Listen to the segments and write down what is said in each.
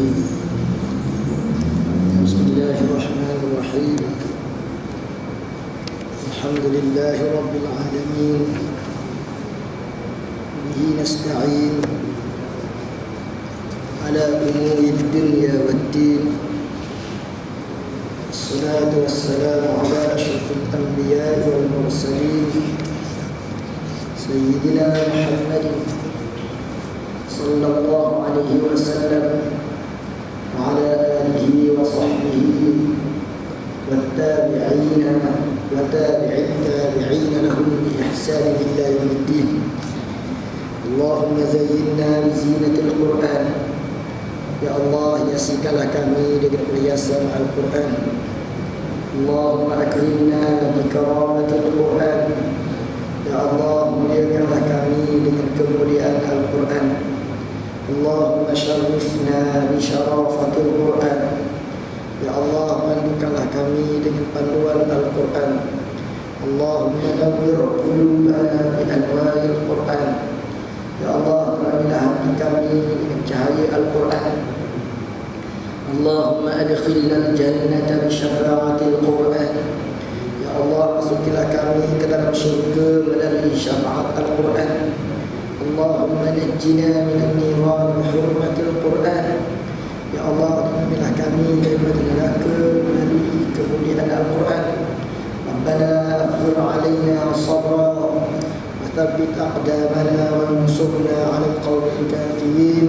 الرجيم بسم الله الرحمن الرحيم الحمد لله رب العالمين به نستعين على أمور الدنيا والدين الصلاة والسلام على أشرف الأنبياء والمرسلين سيدنا محمد صلى الله عليه وسلم وعلى آله وصحبه والتابعين وتابع التابعين لهم بإحسان إلى يوم الدين. اللهم زينا بزينة القرآن. Ya Allah, hiasikanlah kami dengan perhiasan Al-Quran. Allahumma akrimna bikaramatil Quran. Ya Allah, muliakanlah kami dengan kemuliaan Al-Quran. Allahumma syarifna bisyarafatil Quran. Ya Allah, pandukanlah kami dengan panduan Al-Quran. Allahumma nawwir qulubana bi anwaril Quran. Ya Allah, terangilah hati kami dengan cahaya Al-Quran. Allahumma adkhilna al-jannata bi syafa'atil Quran. Ya Allah, masukilah kami ke dalam syurga melalui syafaat Al-Quran. Allahumma najjina minan niran bi hurmatil Quran. Ya Allah, lindungilah kami daripada neraka melalui kemuliaan Al-Quran. Rabbana afghfir 'alaina sabra وثبت أقدامنا وانصرنا على القوم الكافرين.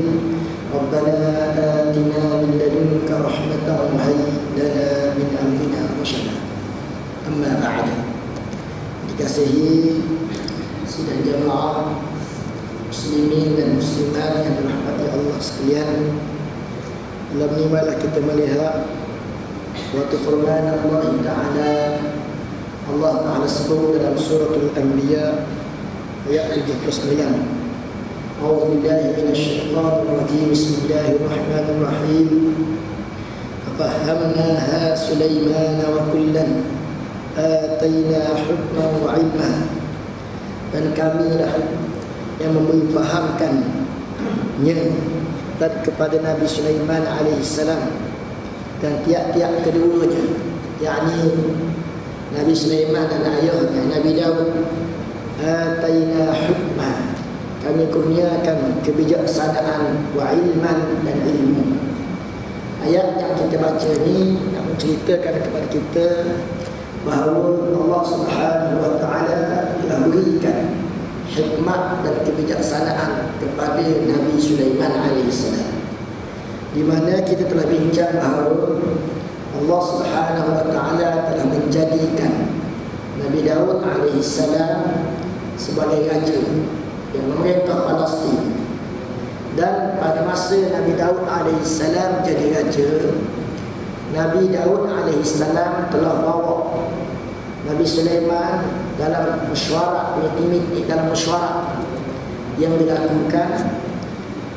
ربنا آتنا من لدنك رحمة وهيئ لنا من أمرنا رشدا. أما بعد, dikasihi sidang jamaah muslimin dan muslimat yang dirahmati Allah sekalian, dalam ni malah kita melihat suatu firman Allah Ta'ala. Allah Ta'ala sebut dalam suratul Anbiya ayat 79. A'udzu billahi minasyaitonir rajim. Bismillahirrahmanirrahim. Fahamnaha Sulaiman wa kullan atayna hukman wa ilma. Dan kamilah yang memberi fahamkannya kepada Nabi Sulaiman alaihi salam dan tiap-tiap keduanya, yakni Nabi Sulaiman dan ayahnya Nabi Daud. Ataina hukma, kami kurniakan kebijaksanaan, wa ilman, dan ilmu. Ayat yang kita baca ni nak menceritakan kepada kita bahawa Allah Subhanahu wa Ta'ala telah berikan hikmat dan kebijaksanaan kepada Nabi Sulaiman AS, di mana kita telah bincang bahawa Allah Subhanahu wa Ta'ala telah menjadikan Nabi Daud AS sebagai raja yang memerintah Palestin. Dan pada masa Nabi Daud AS jadi raja, Nabi Daud AS telah bawa Nabi Sulaiman dalam mesyuarat, dalam mesyuarat yang dilakukan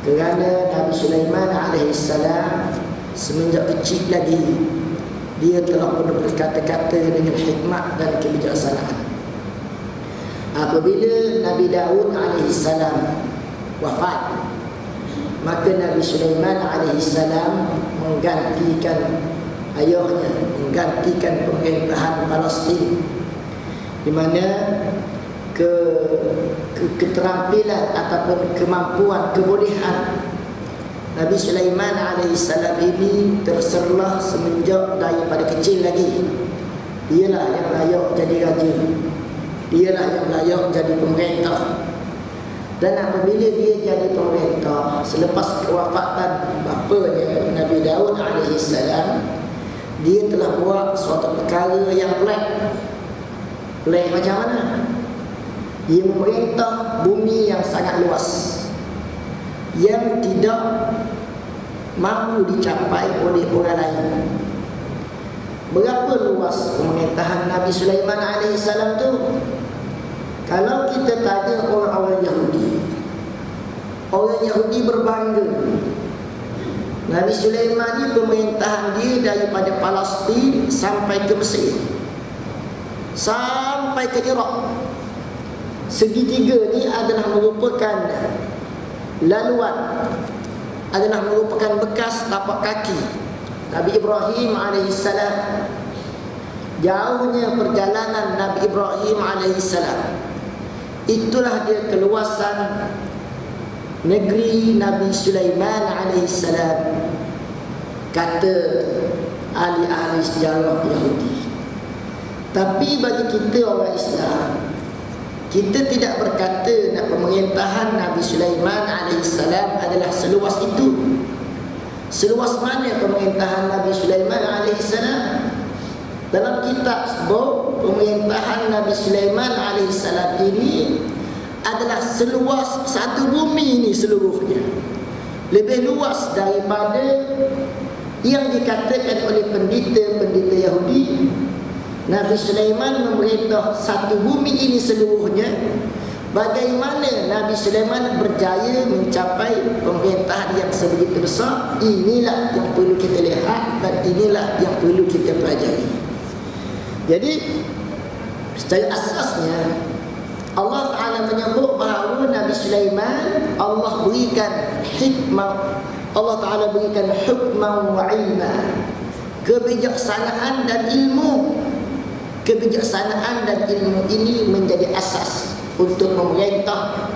kerana Nabi Sulaiman AS semenjak kecil lagi dia telah penuh berkata-kata dengan hikmat dan kebijaksanaan. Apabila Nabi Daud AS wafat, maka Nabi Sulaiman AS menggantikan ayahnya, menggantikan pemerintahan Palestin, di mana keterampilan ataupun kemampuan, kebolehan Nabi Sulaiman AS ini terserlah semenjak daripada kecil lagi. Dialah yang layak jadi raja, dialah yang layak jadi pemerintah. Dan apabila dia jadi pemerintah, selepas kewafatan bapanya Nabi Daud AS, dia telah buat suatu perkara yang pelik. Pelik macam mana? Dia memerintah bumi yang sangat luas, yang tidak mampu dicapai oleh orang lain. Berapa luas pemerintahan Nabi Sulaiman AS tu? Kalau kita tanya orang-orang Yahudi, orang Yahudi berbangga Nabi Sulaiman ni pemerintahan dia daripada Palestin sampai ke Mesir, sampai ke Iraq. Segitiga ni adalah merupakan laluan, adalah merupakan bekas setapak kaki. Nabi Ibrahim alaihissalam, jauhnya perjalanan Nabi Ibrahim alaihissalam, itulah dia keluasan negeri Nabi Sulaiman alaihissalam, kata ahli-ahli sejarah Yahudi. Tapi bagi kita orang Islam, kita tidak berkata nak pemerintahan Nabi Sulaiman alaihissalam adalah seluas itu. Seluas mana pemerintahan Nabi Sulaiman alaihissalam? Dalam kitab sebut pemerintahan Nabi Sulaiman alaihissalam ini adalah seluas satu bumi ini seluruhnya. Lebih luas daripada yang dikatakan oleh pendeta-pendeta Yahudi. Nabi Sulaiman memerintah satu bumi ini seluruhnya. Bagaimana Nabi Sulaiman berjaya mencapai pemerintahan yang sebegitu besar? Inilah yang perlu kita lihat dan inilah yang perlu kita pelajari. Jadi secara asasnya Allah Ta'ala menyebut bahawa Nabi Sulaiman Allah berikan hikmah, Allah Ta'ala berikan hukmah wa ilmah, kebijaksanaan dan ilmu. Kebijaksanaan dan ilmu ini menjadi asas untuk memerintah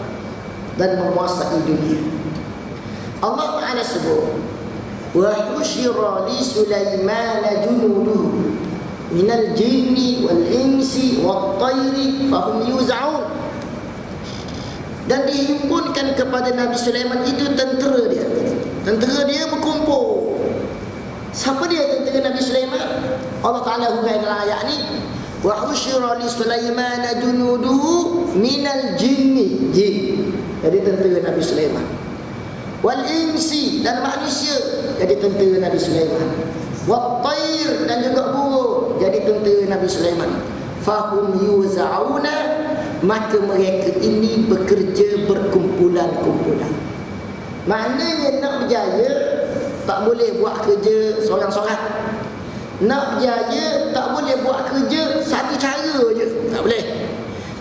dan menguasai dunia. Allah Ta'ala sebut, wa husyira li Sulaiman junuduhu minal jinni wal insi wat tayri fahum yuz'un. Dan dihimpunkan kepada Nabi Sulaiman itu tentera dia. Tentera dia berkumpul. Siapa dia tentera Nabi Sulaiman? Allah Ta'ala huraikan dalam ayat ni, wa husyira li Sulaiman junuduhu minal jinni, jin, jadi tentera Nabi Sulaiman, wal insi, dan manusia, jadi tentera Nabi Sulaiman, wat tayr, dan juga burung, jadi tentera Nabi Sulaiman. Fahum yuz'auna, maka mereka ini bekerja berkumpulan-kumpulan. Maknanya nak berjaya tak boleh buat kerja seorang-seorang. Nak berjaya tak boleh buat kerja satu cara je, tak boleh.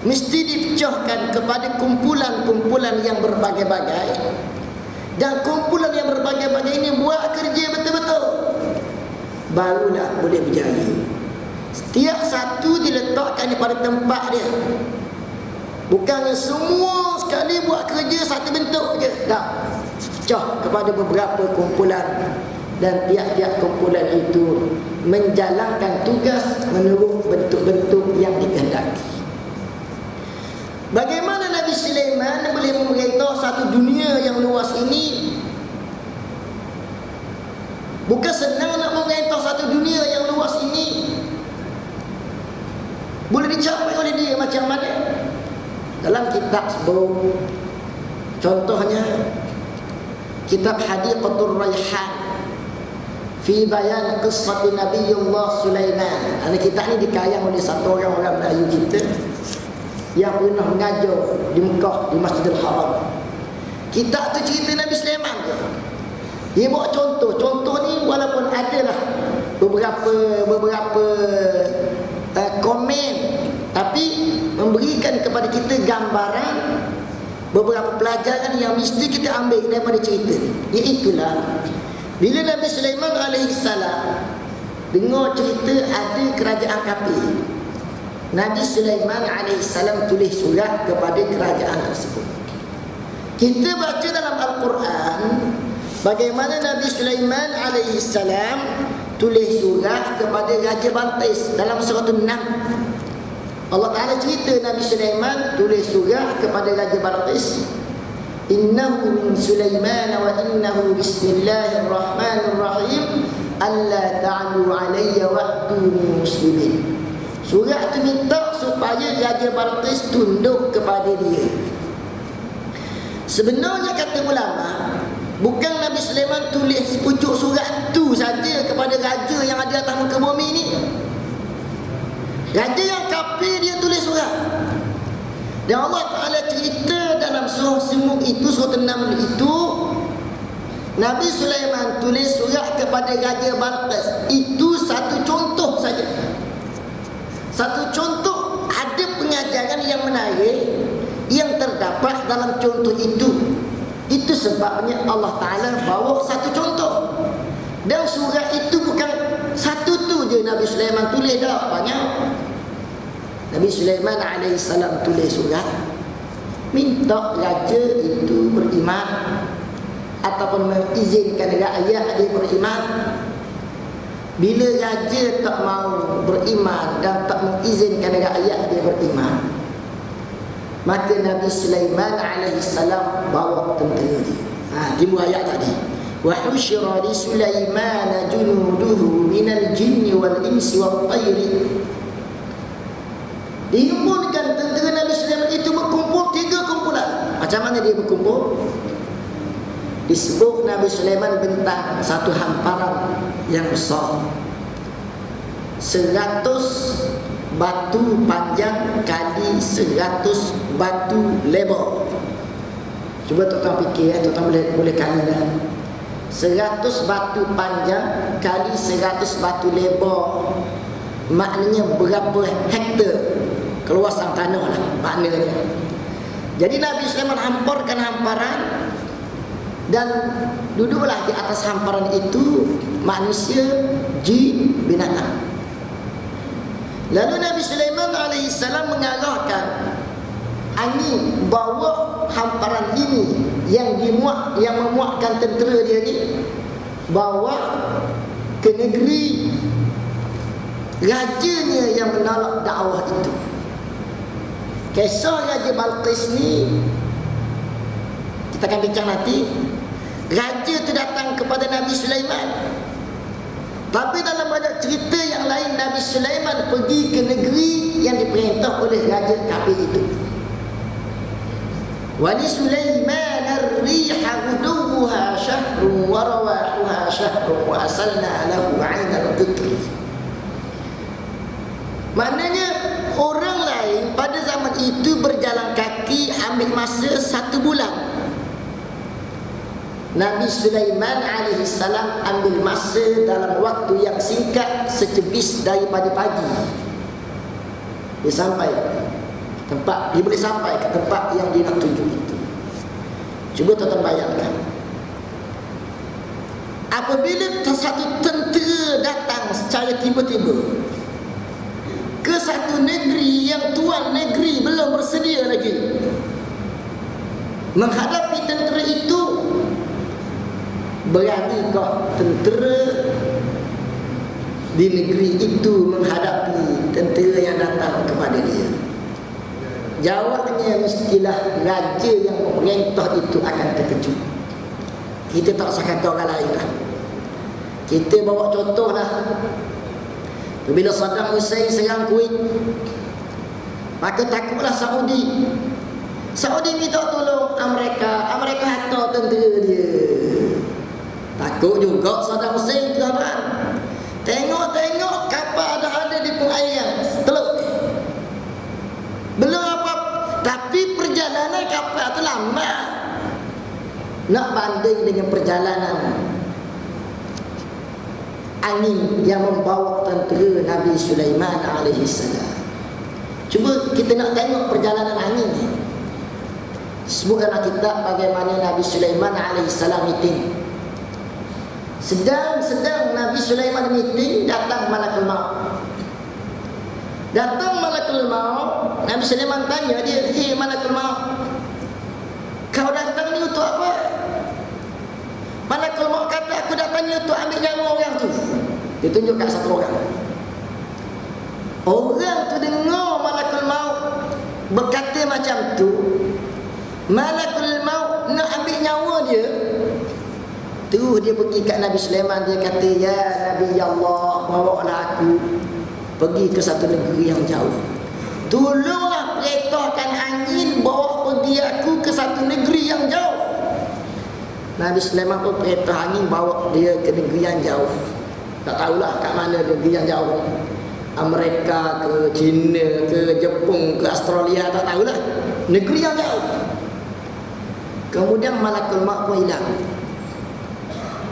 Mesti dipecahkan kepada kumpulan-kumpulan yang berbagai-bagai. Dan kumpulan yang berbagai-bagai ini buat kerja betul-betul, barulah boleh berjaya. Setiap satu diletakkan pada tempat dia. Bukannya semua sekali buat kerja satu bentuk je, tak. Pecah kepada beberapa kumpulan, dan tiap-tiap kumpulan itu menjalankan tugas menurut bentuk-bentuk yang dikehendaki. Bagaimana Nabi Sulaiman boleh memerintah satu dunia yang luas ini? Bukan senang nak memerintah satu dunia yang luas ini. Boleh dicapai oleh dia macam mana? Dalam kitab sebut, contohnya kitab Hadiqatul Raihan fi bayan qissat Nabiullah Sulaiman. Kitab ni dikarang oleh satu orang Melayu kita yang pernah mengajar di Mekah, di Masjidil Haram. Kitab tu cerita Nabi Sulaiman tu. Dia buat contoh ni walaupun adalah beberapa komen, tapi memberikan kepada kita gambaran beberapa pelajaran yang mesti kita ambil daripada cerita ni. Iaitulah bila Nabi Sulaiman alaihissalam dengar cerita ada kerajaan kafir, Nabi Sulaiman alaihissalam tulis surat kepada kerajaan tersebut. Kita baca dalam Al-Quran bagaimana Nabi Sulaiman alaihissalam tulis surat kepada Raja Balqis dalam surah An-Naml. Allah Ta'ala cerita Nabi Sulaiman tulis surat kepada Raja Balqis, innahu min Sulaiman wa innahu bismillahirrahmanirrahim alla ta'alu alayya wa'tuni muslimin. Surat itu minta supaya Raja Balqis tunduk kepada dia. Sebenarnya kata ulama, bukan Nabi Sulaiman tulis pucuk surat tu saja kepada raja yang ada atas muka bumi ni. Raja yang kafir dia tulis surat. Dan Allah Ta'ala cerita dalam surah Semut itu, surah An-Naml itu, Nabi Sulaiman tulis surat kepada Raja Balqis. Itu satu contoh saja. Satu contoh, ada pengajaran yang menarik yang terdapat dalam contoh itu. Itu sebabnya Allah Ta'ala bawa satu contoh. Dan surat itu bukan satu tu je Nabi Sulaiman tulis dah, banyak. Nabi Sulaiman alaihissalam tulis surat minta raja itu beriman ataupun mengizinkan rakyat dia beriman. Bila raja tak mau beriman dan tak mengizinkan rakyat dia beriman, maka Nabi Sulaiman alaihissalam bawa tentera dia. Timbul ayat tadi. Wa husyira li Sulaiman junuduhu minal jinni wal insi wat tayri. Dihimpunkan tentera Nabi Sulaiman itu berkumpul 3 kumpulan. Macam mana dia berkumpul? Disebut Nabi Sulaiman bentang satu hamparan yang besar, 100 batu panjang kali 100 batu lebar. Cuba tuan-tuan fikir, tuan-tuan boleh kali dah. 100 batu panjang kali 100 batu lebar, maknanya berapa hektar keluasan tanah lah maknanya. Jadi Nabi Sulaiman hamparkan hamparan dan duduklah di atas hamparan itu manusia, jin, binatang. Lalu Nabi Sulaiman alaihissalam mengalahkan angin bawa hamparan ini yang memuatkan tentera dia ni, bawa ke negeri rajanya yang menolak dakwah itu. Kisah Raja Balqis ni kita akan bincang nanti. Raja itu datang kepada Nabi Sulaiman, tapi dalam banyak cerita yang lain Nabi Sulaiman pergi ke negeri yang diperintah oleh Raja kafir itu. Wa li Sulaiman ar-riha ghuduwuha syahrun wa rawahuha syahrun wa asalna lahu 'ainal qitri. Maknanya orang lain pada zaman itu berjalan kaki ambil masa 1 bulan. Nabi Sulaiman alaihissalam ambil masa dalam waktu yang singkat, secebis daripada pagi. Dia sampai tempat, dia boleh sampai ke tempat yang dia nak tuju itu. Cuba tuan-tuan bayangkan, apabila satu tentera datang secara tiba-tiba ke satu negeri yang tuan negeri belum bersedia lagi, menghadapi tentera itu, beranikah tentera di negeri itu menghadapi tentera yang datang kepada dia? Jawabnya mestilah raja yang memerintah itu akan terkejut. Kita tak usah kata orang lain lah. Kita bawa contoh lah. Bila Saddam Hussein serang Kuwait, maka takutlah Saudi. Saudi minta tolong Amerika, Amerika hantar tentera dia. Takut juga Saddam Hussein tuan-tuan. Tengok-tengok kapal ada di perairan Teluk. Belum apa, tapi perjalanan kapal itu lama. Nak banding dengan perjalanan angin yang membawa tentera Nabi Sulaiman alaihissalam. Cuba kita nak tengok perjalanan angin ni. Sebutkan kitab bagaimana Nabi Sulaiman alaihissalam meeting. Sedang Nabi Sulaiman meeting, datang Malakul Maut. Datang Malakul Maut, Nabi Sulaiman tanya dia, "Hei Malakul Maut, kau datang ni untuk apa?" Malakul Maut kata, "Aku datang ni untuk ambil nyawa orang tu." Dia tunjuk kat satu orang. Orang tu dengar Malakul Maut berkata macam tu, Malakul Maut nak ambil nyawa dia. Terus dia pergi kat Nabi Sulaiman, dia kata, "Ya Nabi Allah, bawalah aku pergi ke satu negeri yang jauh. Tolonglah perintahkan angin bawa pergi aku ke satu negeri yang jauh." Nabi Sulaiman pun perintah angin bawa dia ke negeri yang jauh. Tak tahulah kat mana negeri yang jauh. Amerika ke China ke Jepun ke Australia, tak tahulah. Negeri yang jauh. Kemudian Malakul Maut pun hilang.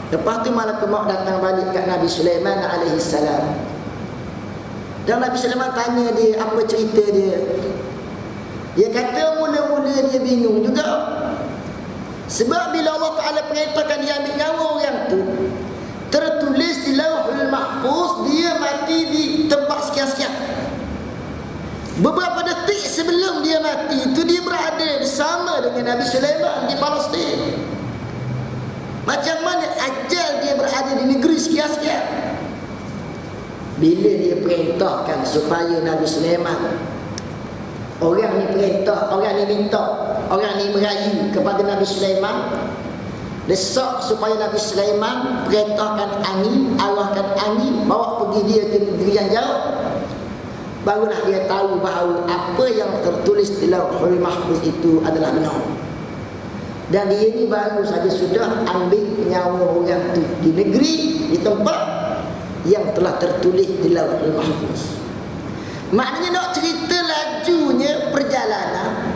Lepas tu Malakul Maut datang balik kat Nabi Sulaiman alaihissalam. Dan Nabi Sulaiman tanya dia apa cerita dia. Dia kata mula-mula dia bingung juga. Sebab bila Allah Ta'ala perintahkan dia ambil nyawa orang tu, tertulis sebelum dia mati itu dia berada bersama dengan Nabi Sulaiman di Palestin. Macam mana ajal dia berada di negeri sekian-sekian. Bila dia perintahkan supaya Nabi Sulaiman, orang ni perintah, orang ni minta, orang ni merayu kepada Nabi Sulaiman, desak supaya Nabi Sulaiman perintahkan angin, arahkan angin, bawa pergi dia ke negeri yang jauh. Barulah dia tahu bahawa apa yang tertulis di Lauhul Mahfuz itu adalah benar. Dan dia ni baru saja sudah ambil nyawa orang tu di negeri, di tempat yang telah tertulis di Lauhul Mahfuz. Maknanya nak cerita lajunya perjalanan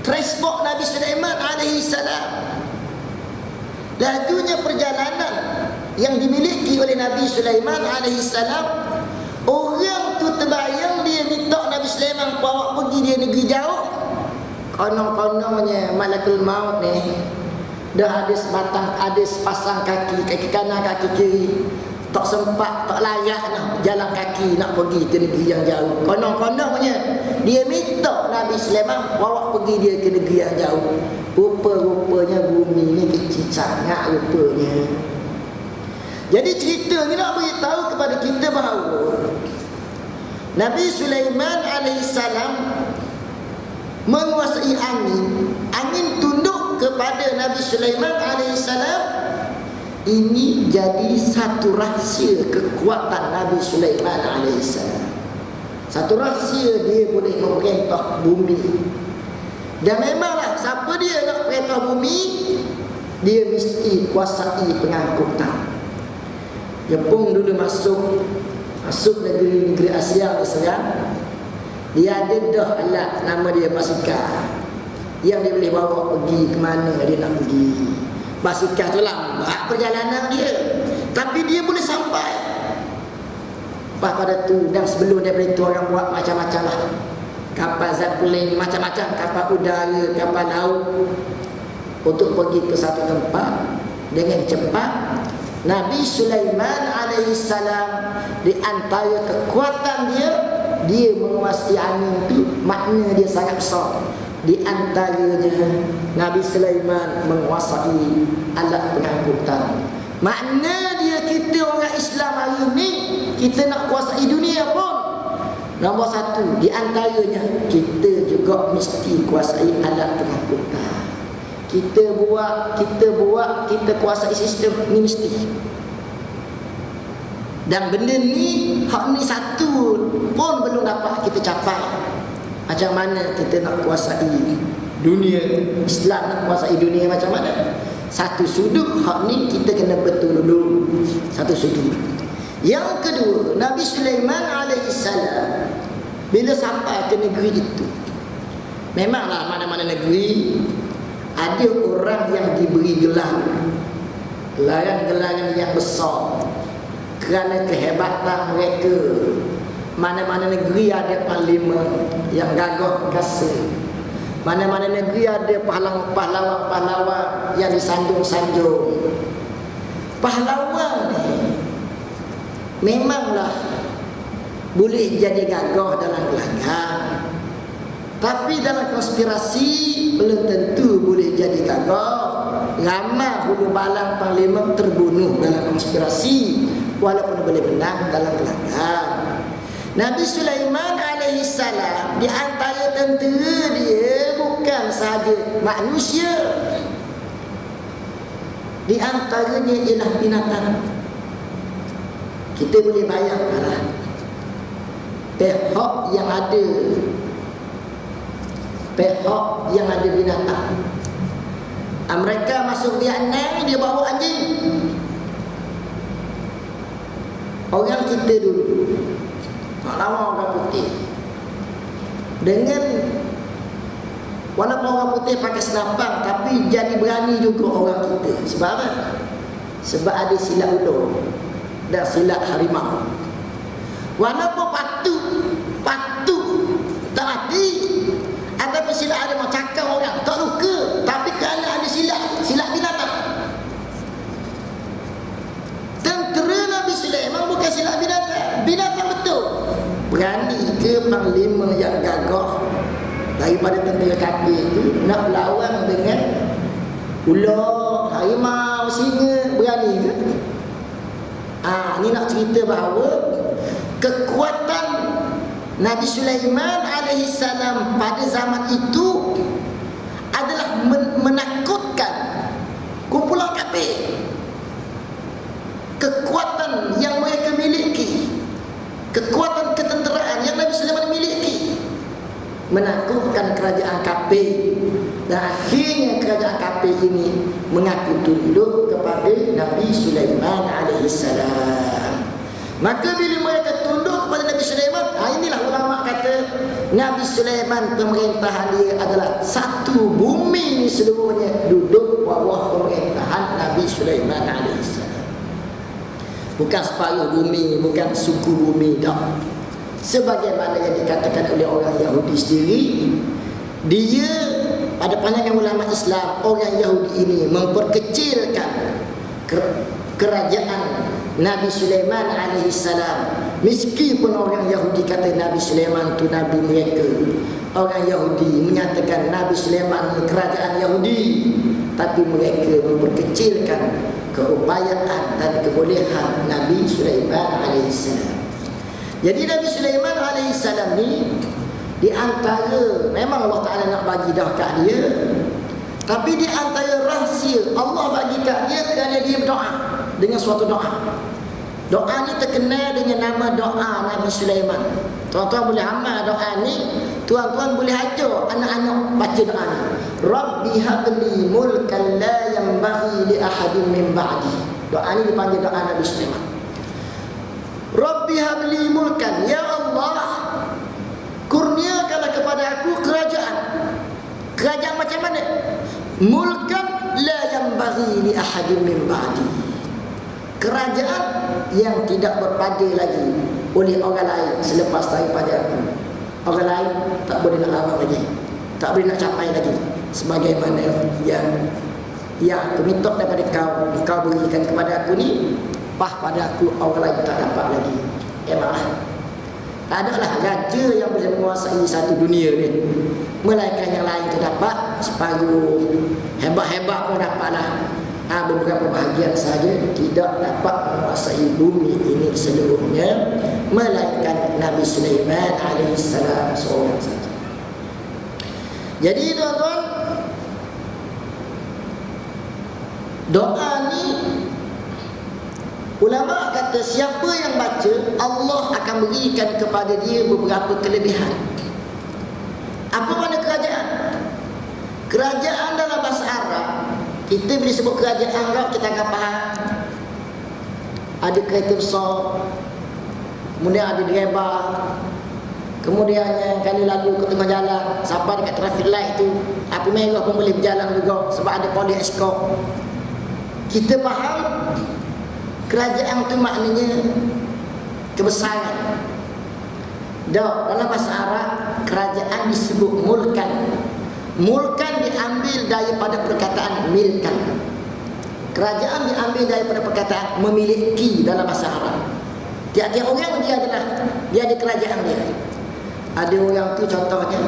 transport Nabi Sulaiman alaihi salam. Lajunya perjalanan yang dimiliki oleh Nabi Sulaiman alaihi salam. Orang tu terbayang dia minta Nabi Sulaiman bawa pergi dia negeri jauh. Konon-kononnya malakul maut ni dah ada sepasang kaki kanan kaki kiri, tak sempat, tak layak nak jalan kaki nak pergi ke negeri yang jauh. Konon-kononnya dia minta Nabi Sulaiman bawa pergi dia ke negeri yang jauh. Rupa-rupanya bumi ni kecil sangat rupanya. Jadi cerita ni nak beritahu kepada kita bahawa Nabi Sulaiman alaihissalam menguasai angin. Angin tunduk kepada Nabi Sulaiman alaihissalam. Ini jadi satu rahsia kekuatan Nabi Sulaiman alaihissalam. Satu rahsia dia boleh memerintah bumi. Dan memanglah siapa dia nak perintah bumi, dia mesti kuasai pengangkutan. Jepun dulu masuk negeri-negeri Asia ni sekarang, dia ada dah alat nama dia basikal yang dia boleh bawa pergi ke mana dia nak pergi. Basikal tu lambat perjalanan dia, tapi dia boleh sampai. Lepas pada tu, dan sebelum daripada itu orang buat macam-macam lah. Kapal Zeppelin, macam-macam, kapal udara, kapal laut, untuk pergi ke satu tempat dengan cepat. Nabi Sulaiman alaihissalam, di antara kekuatan dia menguasai angin itu, makna dia sangat besar. Di antaranya Nabi Sulaiman menguasai alat pengangkutan. Makna dia, kita orang Islam hari ini, kita nak kuasai dunia pun, nombor satu di antaranya kita juga mesti kuasai alat pengangkutan. Kita kuasai sistem ni mesti. Dan benda ni, hak ni satu pun belum dapat kita capai. Macam mana kita nak kuasai dunia, Islam nak kuasai dunia macam mana? Satu sudut, hak ni kita kena betul dulu. Satu sudut. Yang kedua, Nabi Sulaiman alaihissalam bila sampai ke negeri itu, memanglah mana-mana negeri ada orang yang diberi gelaran yang besar kerana kehebatan mereka. Mana-mana negeri ada parlimen yang gagah perkasa. Mana-mana negeri ada pahlawan-pahlawan yang disanjung-sanjung. Pahlawan ni memanglah boleh jadi gagah dalam gelanggang, tapi dalam konspirasi belum tentu boleh jadi gagah. Ramai hulu balang parlimen terbunuh dalam konspirasi, walaupun boleh menang dalam gelanggang. Nabi Sulaiman alaihissalam, di antara tentera dia bukan sahaja manusia, di antaranya ialah binatang. Kita boleh bayangkanlah pihak yang ada binatang. Mereka masuk Vietnam, dia bawa anjing. Orang kita dulu nak lawan orang putih, dengan walaupun orang putih pakai senapang, tapi jadi berani juga orang kita. Sebab apa? Sebab ada silat ular dan silat harimau. Walaupun patut tak mati, ataupun silat harimau cakap orang tak luka, tapi kerana ada silat binatang. Tentera Nabi Sulaiman bukan silat binatang betul, berani ke panglima yang gagah daripada tentera kafir itu nak berlawan dengan ular, harimau, singa, berani ke? Ni nak cerita bahawa kekuatan Nabi Sulaiman alaihi salam pada zaman itu adalah menakutkan kumpulan kafir. Kekuatan yang mereka miliki, kekuatan ketenteraan yang Nabi Sulaiman miliki, menakutkan kerajaan kafir. Dan akhirnya kerajaan kafir ini mengaku tunduk kepada Nabi Sulaiman alaihi salam. Maka bila mereka tunduk kepada Nabi Sulaiman, inilah ulama kata Nabi Sulaiman pemerintahan dia adalah satu bumi seluruhnya duduk bawah pemerintahan Nabi Sulaiman alaihi salam. Bukan separuh bumi, bukan suku bumi, tak. Sebagaimana yang dikatakan oleh orang Yahudi sendiri, dia pada pandangan ulama Islam, orang Yahudi ini memperkecilkan kerajaan Nabi Sulaiman alaihi salam. Meskipun orang Yahudi kata Nabi Sulaiman itu nabi mereka, orang Yahudi menyatakan Nabi Sulaiman kerajaan Yahudi, tapi mereka memperkecilkan keupayaan dan kebolehan Nabi Sulaiman alaihi salam. Jadi Nabi Sulaiman alaihi salam ni di antara, memang Allah Ta'ala nak bagi dah kat dia, tapi di antara rahsia Allah bagi kat dia kerana dia berdoa dengan suatu doa. Doa ni terkenal dengan nama doa Nabi Sulaiman. Tuan-tuan boleh amal doa ni, tuan-tuan boleh ajar anak-anak baca doa ni. Rabbi habli mulkan la yanbaghi li ahadin min ba'di. Doa ni dipanggil doa Nabi Sulaiman. Rabbi habli mulkan, ya Allah, kurniakanlah kepada aku kerajaan. Kerajaan macam mana? Mulkan la yanbaghi li ahadin min ba'di. Kerajaan yang tidak berpada lagi oleh orang lain selepas daripada aku. Orang lain tak boleh nak lawan lagi, tak boleh nak capai lagi. Sebagaimana yang aku minta daripada kau berikan kepada aku ni, pada aku orang lain tak dapat lagi. Memanglah tak adalah raja yang boleh menguasai satu dunia ni, melainkan yang lain tu dapat separuh, hebat-hebat pun dapatlah. Beberapa bahagian saja tidak dapat menguasai bumi ini seluruhnya, melainkan Nabi Sulaiman alaihissalam seorang saja. Jadi tuan-tuan, doa ni ulama kata siapa yang baca, Allah akan berikan kepada dia beberapa kelebihan. Apa makna kerajaan? Kerajaan dalam bahasa Arab, kita bila sebut kerajaan Arab, kita akan faham ada kereta besar, kemudian ada driver, kemudiannya kalau lalu ke tengah jalan, sampai dekat traffic light tu, api merah pun boleh berjalan juga sebab ada polis escort. Kita faham kerajaan tu maknanya kebesaran. Dalam bahasa Arab, kerajaan disebut mulkan. Mulkan diambil daripada perkataan milkan. Kerajaan diambil daripada perkataan memiliki dalam bahasa Arab. Tiap-tiap orang dia ada kerajaan dia. Ada orang tu contohnya,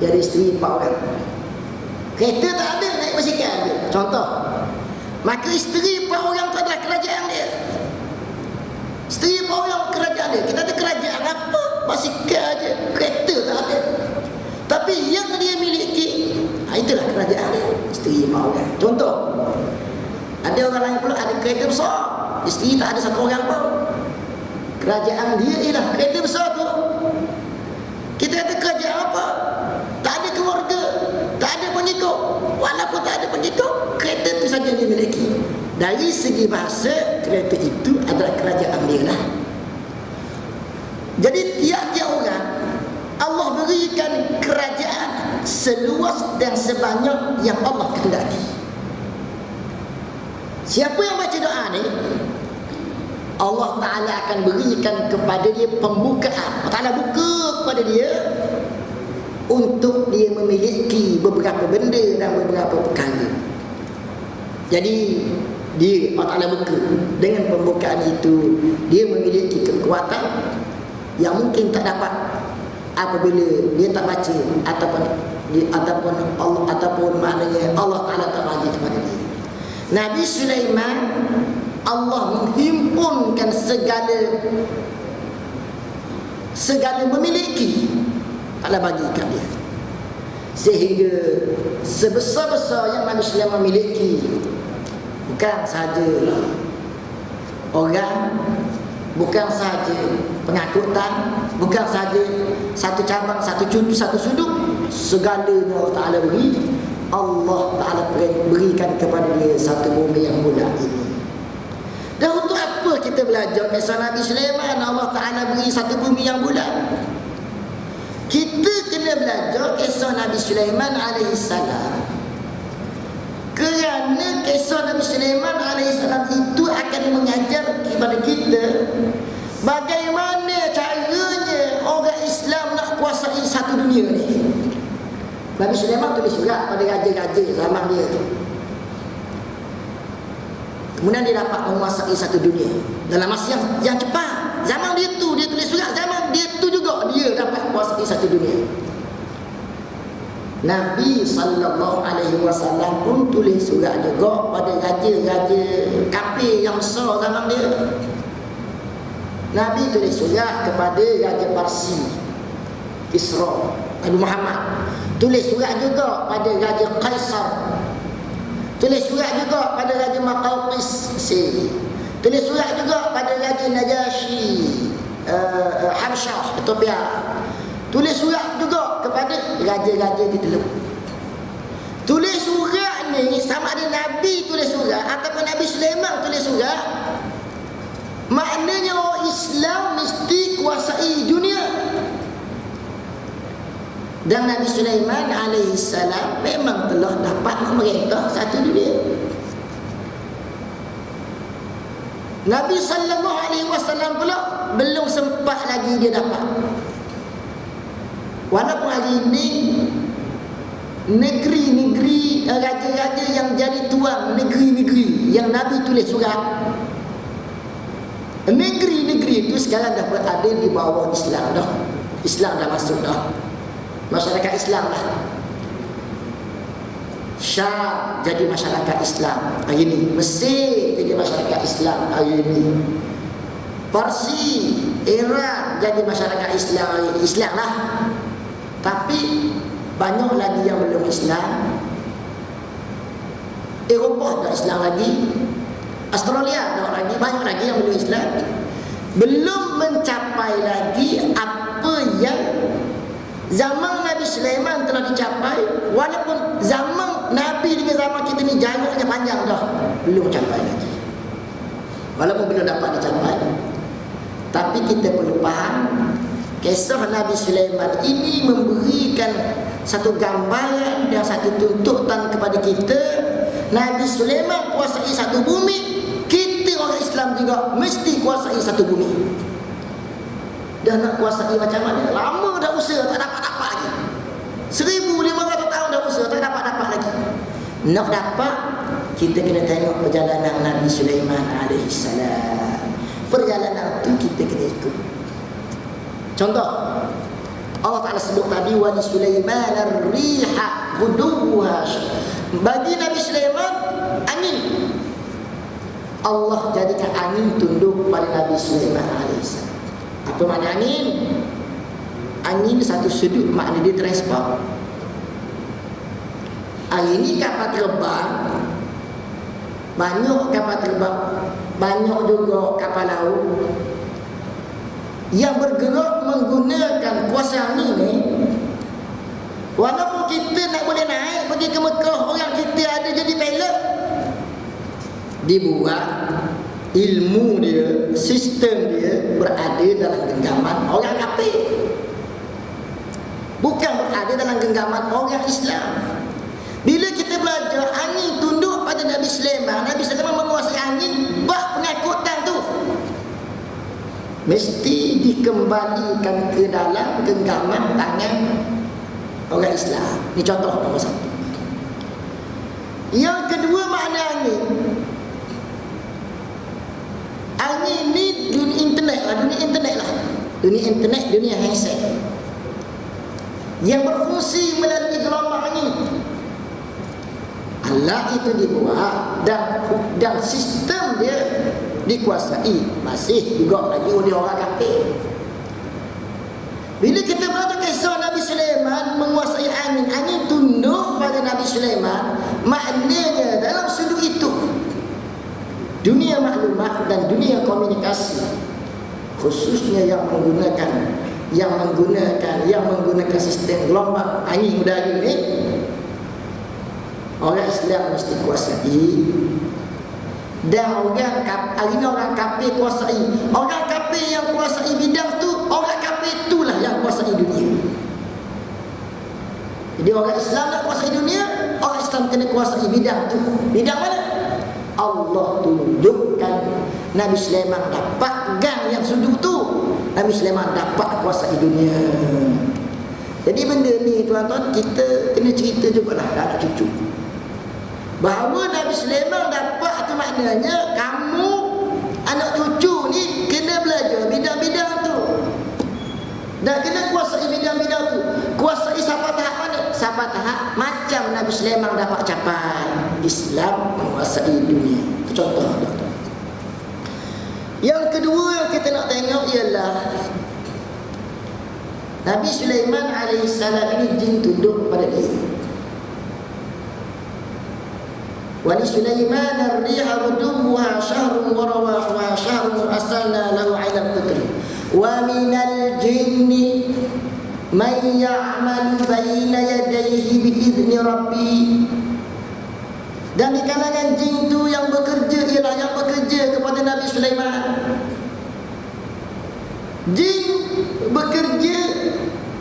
dia ada isteri 4 orang. Kereta tak ada, naik basikal je. Contoh. Maka isteri 4 orang tu adalah kerajaan dia. Isteri 4 orang kerajaan dia. Kita ada kerajaan apa? Basikal je, kereta tak ada. Tapi yang dia miliki, itulah kerajaan dia. Isteri 4 orang. Contoh, ada orang lain pula ada kereta besar, isteri tak ada 1 orang pun. Kerajaan dia ialah kereta besar tu. Kita kata kerajaan apa? Tak ada keluarga, tak ada pengikut. Walaupun tak ada pengikut, kereta tu saja dia miliki. Dari segi bahasa, kereta itu adalah kerajaan dia lah. Jadi tiap-tiap orang Allah berikan kerajaan seluas dan sebanyak yang Allah kehendaki. Siapa yang baca doa ni, Allah Ta'ala akan berikan kepada dia pembukaan. Allah Ta'ala buka kepada dia untuk dia memiliki beberapa benda dan beberapa perkara. Jadi Allah Ta'ala buka. Dengan pembukaan itu, dia memiliki kekuatan, yang mungkin tak dapat apabila dia tak baca ataupun Allah, ataupun maknanya Allah Taala tak bagi kepada dia. Nabi Sulaiman, Allah menghimpunkan segala memiliki, Allah bagi kat dia, sehingga sebesar-besar yang Nabi Sulaiman miliki bukan sahaja orang, bukan sahaja pengakutan, bukan sahaja satu cabang, satu sudut, segalanya Allah Ta'ala beri. Allah Ta'ala berikan kepada dia satu bumi yang bulat ini. Dan untuk apa kita belajar kisah Nabi Sulaiman? Allah Ta'ala beri satu bumi yang bulat. Kita kena belajar kisah Nabi Sulaiman alaihissalam, kerana kisah Nabi Sulaiman alaihissalam itu akan mengajar kepada kita bagaimana caranya orang Islam nak kuasai satu dunia ni. Nabi Sulaiman tulis surat pada raja-raja zaman dia. Kemudian dia dapat menguasai satu dunia dalam masa yang cepat. Zaman dia tu dia tulis surat, zaman dia tu juga dia dapat kuasai satu dunia. Nabi sallallahu alaihi wasallam pun tulis surat juga pada raja-raja kafir yang besar zaman dia. Nabi tulis surat kepada raja Parsi Kisra, Nabi Muhammad. Tulis surat juga pada raja Kaisar. Tulis surat juga pada raja Maqawqis. Tulis surat juga pada raja Najasyi Habsyah, Ethiopia. Tulis surat juga kepada raja-raja di Teluk. Tulis surat ni sama ada Nabi tulis surat ataupun Nabi Sulaiman tulis surat, maknanya orang Islam mesti kuasai dunia. Dan Nabi Sulaiman alaihissalam memang telah dapat memerintah satu dunia. Nabi sallallahu alaihi wasallam pula belum sempat lagi dia dapat. Walaupun hari ini negeri-negeri raja-raja yang jadi tuan negeri-negeri yang Nabi tulis surat, negeri-negeri itu sekarang dah berada di bawah Islam dah. Islam dah masuk dah. Masyarakat Islam lah. Syam jadi masyarakat Islam hari ini. Mesir jadi masyarakat Islam hari ini. Parsi, Iran jadi masyarakat Islam hari ini. Islam lah. Tapi banyak lagi yang belum Islam. Eropah dah Islam lagi. Australia dah lagi, banyak lagi yang belum Islam. Belum mencapai lagi apa yang zaman Nabi Sulaiman telah dicapai. Walaupun zaman Nabi dengan zaman kita ni jaraknya panjang dah, belum capai lagi. Walaupun belum dapat dicapai, tapi kita perlu faham kisah Nabi Sulaiman ini memberikan satu gambaran dan satu tuntutan kepada kita. Nabi Sulaiman kuasai satu bumi, kita orang Islam juga mesti kuasai satu bumi. Dah nak kuasai macam mana? Lama dah usaha tak dapat-dapat lagi. 1500 tahun dah usaha tak dapat-dapat lagi. Nak dapat, kita kena tengok perjalanan Nabi Sulaiman alaihissalam. Perjalanan tu kita kena ikut. Contoh, Allah Ta'ala sebut tadi wa li Sulaiman ar-riha ghuduwwa. Bagi Nabi Sulaiman angin. Allah jadikan angin tunduk pada Nabi Sulaiman alaihissalam. Apa makna angin? Angin satu sudut makna dia transport. Hari ini kapal terbang, banyak kapal terbang, banyak juga kapal laut yang bergerak menggunakan kuasa angin ni. Walaupun kita nak boleh naik pergi ke Mekah, orang kita ada jadi pilot, dibuat ilmu dia, sistem dia berada dalam genggaman orang kafir, bukan berada dalam genggaman orang Islam. Bila kita belajar angin tunduk pada Nabi Sulaiman, Nabi Sulaiman menguasai angin, bak pengangkutan tu mesti dikembalikan ke dalam genggaman tangan orang Islam. Ini contoh nombor satu. Yang kedua makna angin. Angin ni dunia internet lah, dunia internet lah. dunia internet, dunia handset yang berfungsi melalui gelombang angin. Alat itu dibuat dan sistem dia dikuasai masih juga lagi oleh orang kafir. Bila kita belajar kisah Nabi Sulaiman menguasai angin, angin tunduk pada Nabi Sulaiman, maknanya dalam sudut itu dunia maklumat dan dunia komunikasi, khususnya yang menggunakan sistem gelombang angin udara ini, orang Islam mesti kuasai. Dan orang kafir kuasai. Orang kafir yang kuasai bidang tu, orang kafir itulah yang kuasai dunia. Jadi orang Islam nak kuasai dunia, orang Islam kena kuasai bidang tu. Bidang mana? Allah tunjukkan Nabi Sulaiman dapat gang yang sudut tu. Nabi Sulaiman dapat kuasai dunia. Jadi benda ni tuan-tuan, kita kena cerita jugalah ke anak cucu, bahawa Nabi Sulaiman dapat tu maknanya kamu anak cucu ni kena belajar bidang-bidang tu dan kena kuasai bidang-bidang tu. Kuasai sampai tahap mana? Sampai tahap macam Nabi Sulaiman dapat capai. Islam menguasai dunia. Contoh tuan-tuan. Yang kedua yang kita nak tengok ialah Nabi Sulaiman alaihissalam ini jin tunduk pada dia. Wali Sulaiman ar-riha ruduha syahrun wa rawahuha syahrun arsalna lahu 'ala al-qutr wa minal jinni man ya'malu baina yadayhi bi'izni rabbih. Dan di kalangan jin tu yang bekerja ialah yang bekerja kepada Nabi Sulaiman. Jin bekerja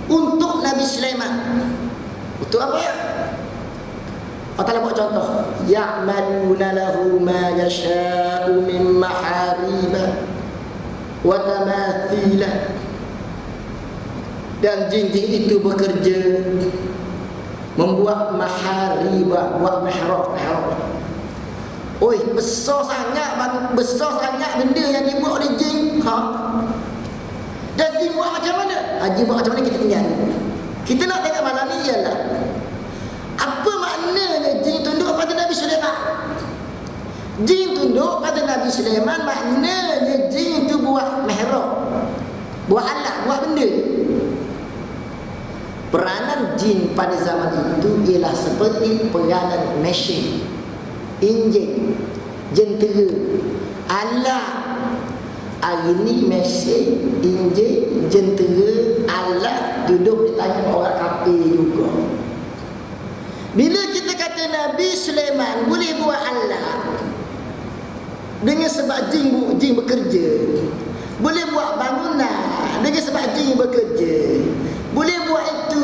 untuk Nabi Sulaiman. Untuk apa? Allah Ta'ala buat contoh, ya'maluna lahu ma yasha'u min mahariba wa tamathila. Dan jin-jin itu bekerja membuat mahariba, buat mihrab. Oi, besar sangat benda yang dibuat oleh jin. Dan jin buat macam mana? Jin buat macam mana kita tinggal. Kita nak tengok malam ni ialah apa maknanya jin tunduk pada Nabi Sulaiman. Jin tunduk pada Nabi Sulaiman maknanya jin itu buat mihrab, buat alat, buat benda. Peranan jin pada zaman itu ialah seperti peranan mesin, enjin, jentera, alat. Hari ni mesin, enjin, jentera, alat duduk di tangan orang kafir juga. Bila kita kata Nabi Sulaiman boleh buat alat dengan sebab jin bekerja, boleh buat bangunan dengan sebab jin bekerja, boleh buat itu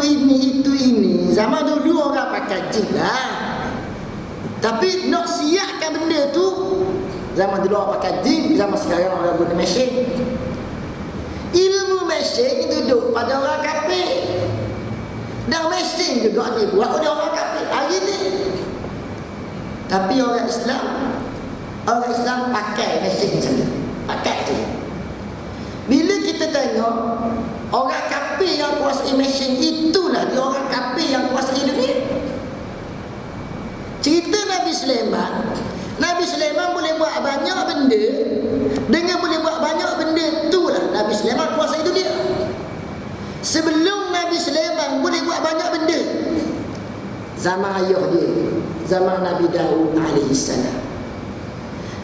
ini. Zaman dulu orang pakai jin lah, tapi nak siapkan benda tu, zaman dulu orang pakai jin, zaman sekarang orang guna mesin. Ilmu mesin duduk pada orang kafir, dan mesin juga dibuat oleh orang kafir hari ni. Tapi orang Islam pakai mesin saja, pakai saja. Bila kita tengok orang kafir yang kuasai mesin, itulah dia orang kafir yang kuasai dunia. Cerita Nabi Sulaiman boleh buat banyak benda. Dengan boleh buat banyak benda, itulah Nabi Sulaiman kuasai dunia. Sebelum Nabi Sulaiman boleh buat banyak benda, zaman ayah dia, zaman Nabi Daud alaihissalam.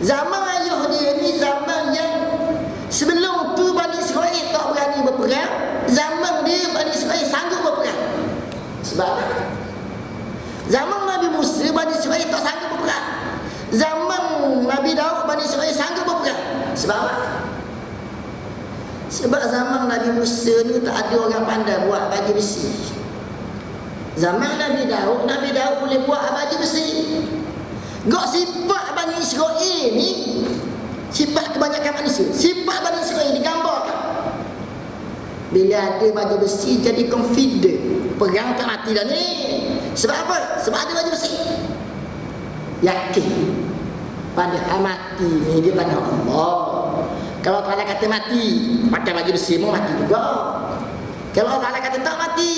Zaman ayah dia ni zaman yang sebelum tu Bani Israel tak berani berperang. Zaman dia Bani Israel sanggup berperang. Sebab zaman Nabi Musa Bani Israel tak sanggup berperang. Zaman Nabi Daud Bani Israel sanggup berperang. Sebab apa? Sebab zaman Nabi Musa ni tak ada orang pandai buat baju besi. Zaman Nabi Daud boleh buat baju besi. Gak sifat Bani Israel ni, sifat kebanyakan manusia, sifat Bani Israel digambarkan. Bila ada baju besi jadi confident, perang tak mati dah ni. Sebab apa? Sebab ada baju besi. Yakin padahal mati ni di tangan Allah. Kalau Allah kata mati, pakai baju besi mau mati juga. Kalau Allah kata tak mati,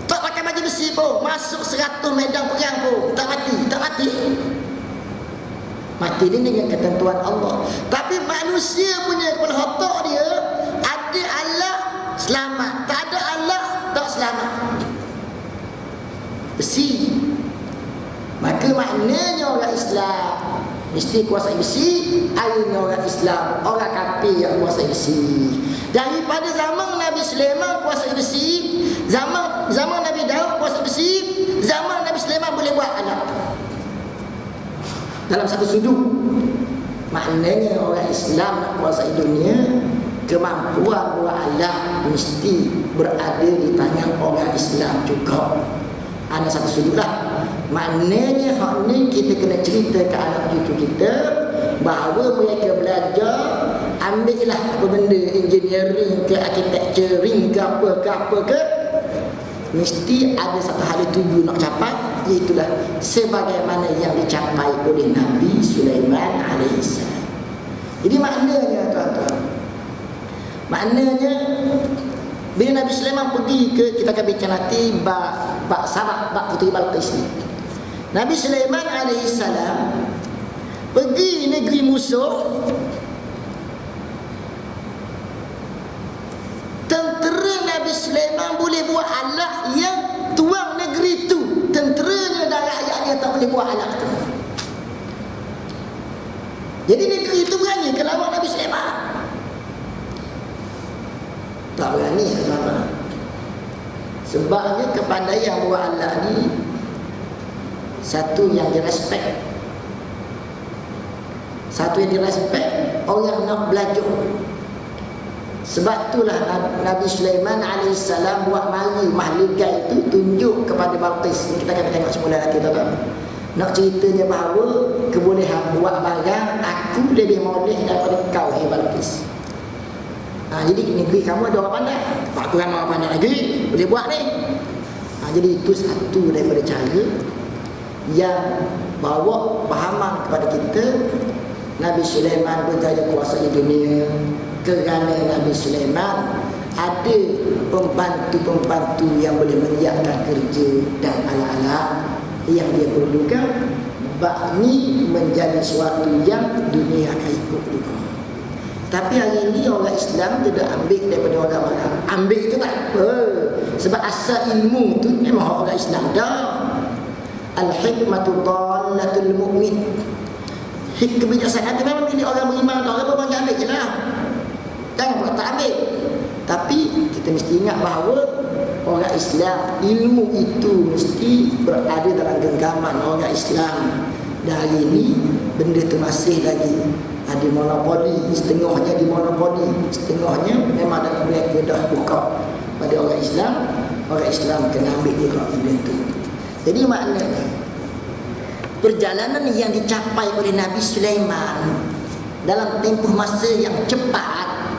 tak pakai baju besi pun, masuk 100 medan perang pun, tak mati, tak mati. Mati ini dengan ketentuan Allah. Tapi manusia punya kepala otak dia, ada Allah selamat, tak ada Allah tak selamat. Besi. Maka maknanya orang Islam mesti kuasai besi. Akhirnya orang Islam, orang kafir yang kuasai besi. Daripada zaman Nabi Sulaiman kuasai besi, zaman Nabi Daud kuasai besi, zaman Nabi Sulaiman boleh buat anak dalam satu sudut. Maknanya orang Islam nak kuasai dunia, kemampuan buat alat mesti berada di tangan orang Islam juga. Ada satu sudut lah. Maknanya hak ni kita kena cerita ke anak cucu kita bahawa mereka belajar, ambillah apa benda engineering ke architecturing ke apa ke, mesti ada satu hal tuju nak capai, iaitulah sebagaimana yang dicapai oleh Nabi Sulaiman alaihissalam. Jadi maknanya tuan-tuan, maknanya bila Nabi Sulaiman pergi ke, kita akan bincang nanti bab Sabak, bab Puteri Balqis ni. Nabi Sulaiman alaihissalam pergi negeri musuh, tentera Nabi Sulaiman boleh buat alat yang tuan negeri tu, tenteranya dan rakyatnya tak boleh buat alat tu. Jadi negeri itu berani ke lawan Nabi Sulaiman? Tak berani, tuan-tuan. Sebabnya kepandaian buat alat ni satu yang direspek, satu yang direspek orang nak belajar. Sebab itulah Nabi Sulaiman alaihissalam buat mari mahligai itu tunjuk kepada Balqis. Kita akan tengok semula nanti, tuan-tuan. Nak ceritanya bahawa kebolehan buat barang aku lebih molek daripada kau, hai Balqis. Jadi negeri kamu ada orang pandai, aku ramai orang pandai lagi boleh buat ni. Jadi itu satu daripada cara yang bawa pahaman kepada kita. Nabi Sulaiman berjaya kuasai dunia kerana Nabi Sulaiman ada pembantu-pembantu yang boleh menyiapkan kerja dan alat-alat yang dia perlukan. Bab ni menjadi suatu yang dunia akan ikut juga. Tapi hari ini orang Islam tidak ambil daripada orang Arab. Ambil itu tak apa, sebab asal ilmu tu memang orang Islam dah. Al-hikmatu dallatul mu'min. Kebijaksanaan itu memang milik orang beriman. Orang beriman ambil je lah, jangan pula tak ambil. Tapi kita mesti ingat bahawa orang Islam, ilmu itu mesti berada dalam genggaman orang Islam. Dan hari ini benda itu masih lagi ada monopoli, setengahnya di monopoli, setengahnya memang ada mereka dah buka pada orang Islam. Orang Islam kena ambil juga benda itu. Jadi maknanya perjalanan yang dicapai oleh Nabi Sulaiman dalam tempoh masa yang cepat,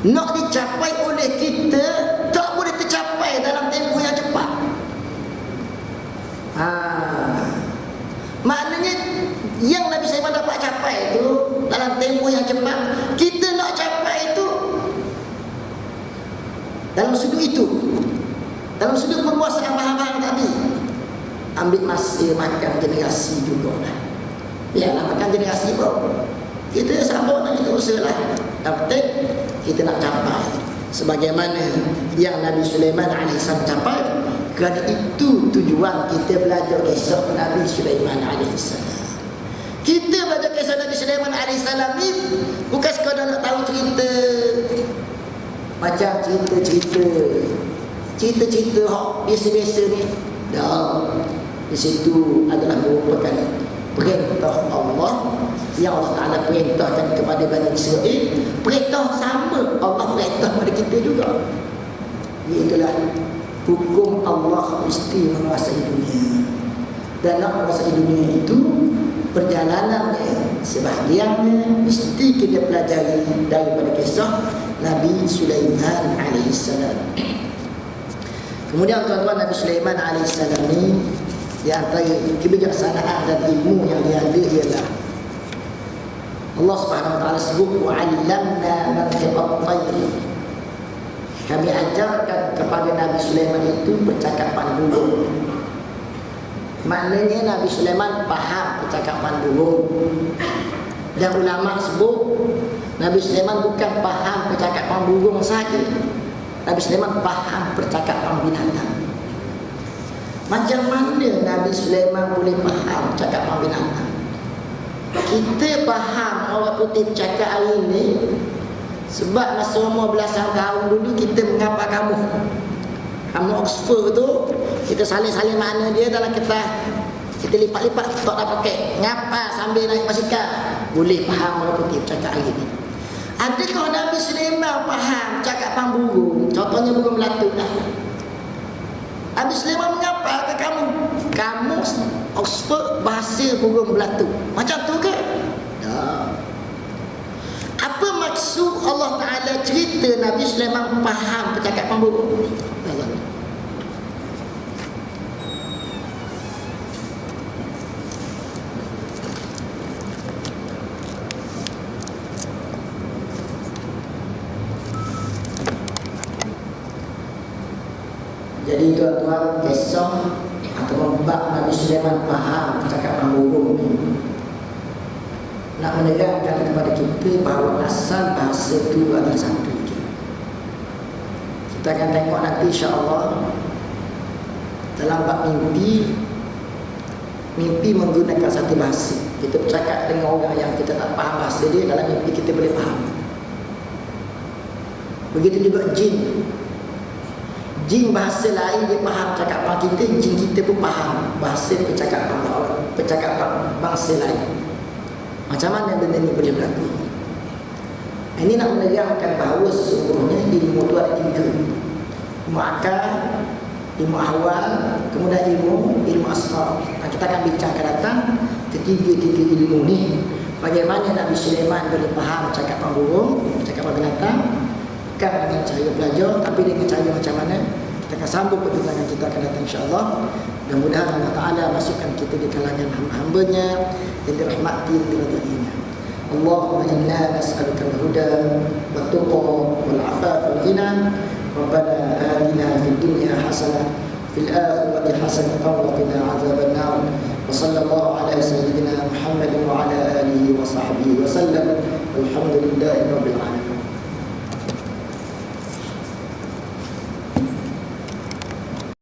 nak dicapai oleh kita tak boleh tercapai dalam tempoh yang cepat. Maknanya yang Nabi Sulaiman dapat capai itu dalam tempoh yang cepat, kita nak capai itu dalam sudut itu, dalam sudut penguasaan bahan-bahan tadi. Ambil masa makan generasi juga lah. Biarlah makan generasi pun, kita sabar dan kita usaha lah. Yang penting kita nak capai sebagaimana yang Nabi Sulaiman alaihissalam capai. Kerana itu tujuan kita belajar kisah Nabi Sulaiman alaihissalam. Kita belajar kisah Nabi Sulaiman alaihissalam ni bukan sekadar nak tahu cerita macam cerita hak biasa-biasa ni. Dah, di situ adalah merupakan perintah Allah yang Allah Ta'ala perintahkan kepada Bani Israel. Perintah sama Allah perintah kepada kita juga. Iaitulah hukum Allah mesti menguasai dunia. Dan nak menguasai dunia itu, perjalanannya sebahagiannya mesti kita pelajari daripada kisah Nabi Sulaiman alaihissalam. Kemudian tuan-tuan, Nabi Sulaiman alaihissalam ni, di antara kebijaksanaan dan ilmu yang dia ada ialah Allah Subhanahu wa taala sebut wa'allamna mantiqat tayr. Kami ajarkan kepada Nabi Sulaiman itu percakapan burung. Maknanya Nabi Sulaiman faham percakapan burung. Dan ulama sebut Nabi Sulaiman bukan faham percakapan burung saja. Nabi Sulaiman faham percakapan binatang. Macam mana Nabi Sulaiman boleh faham percakapan binatang? Kita faham orang putih bercakap hari ini sebab masa umur belasan tahun dulu kita mengapa kamu Oxford tu, kita salin-salin makna dia dalam kertas, kita lipat-lipat tak dah pakai ngapa sambil naik basikal. Boleh faham orang putih bercakap hari ini. Adakah Nabi Sulaiman faham cakapan burung? Contohnya burung melatu dah. Nabi Sulaiman mengapa ke kamu? Kamu Oxford bahasa burung melatu. Macam tu ke? Tak. Apa maksud Allah Ta'ala cerita Nabi Sulaiman faham percakapan burung? Jadi tuan-tuan, kisah atau bab Nabi Sulaiman faham percakapan burung ni nak menerangkan kepada kita bahawa asal bahasa itu adalah satu je. Kita akan tengok nanti insya-Allah dalam bab mimpi menggunakan satu bahasa. Kita bercakap dengan orang yang kita tak faham bahasa dia, dalam mimpi kita boleh faham. Begitu juga jin. Jin bahasa lain dia faham cakapan kita, jin kita pun faham bahasa percakapan bangsa lain. Macam mana benda ni boleh berlaku? Ini nak menerangkan bahawa sesungguhnya ilmu tu ada tiga. Ilmu akal, ilmu ahwal, kemudian ilmu asrar. Nah, kita akan bincangkan datang ketiga-tiga ilmu ni. Bagaimana Nabi Sulaiman boleh faham cakapan burung, cakapan binatang, bukan dengan cara belajar, tapi dengan cara macam mana. Kita akan sambung perbincangan kita akan datang insya-Allah. Mudah-mudahan Allah Ta'ala masukkan kita di kalangan hamba-hambanya yang dirahmati dan diridainya. Allahumma inna nas'aluka al-huda wat-tuqa wal-'afafa wal-ghina. Rabbana atina fid dunya hasanah fil akhirati hasanah wa qina 'adzabannar. Wa sallallahu ala sayyidina Muhammad wa ala alihi wa sahbihi wa sallam. Alhamdulillahi rabbil alamin.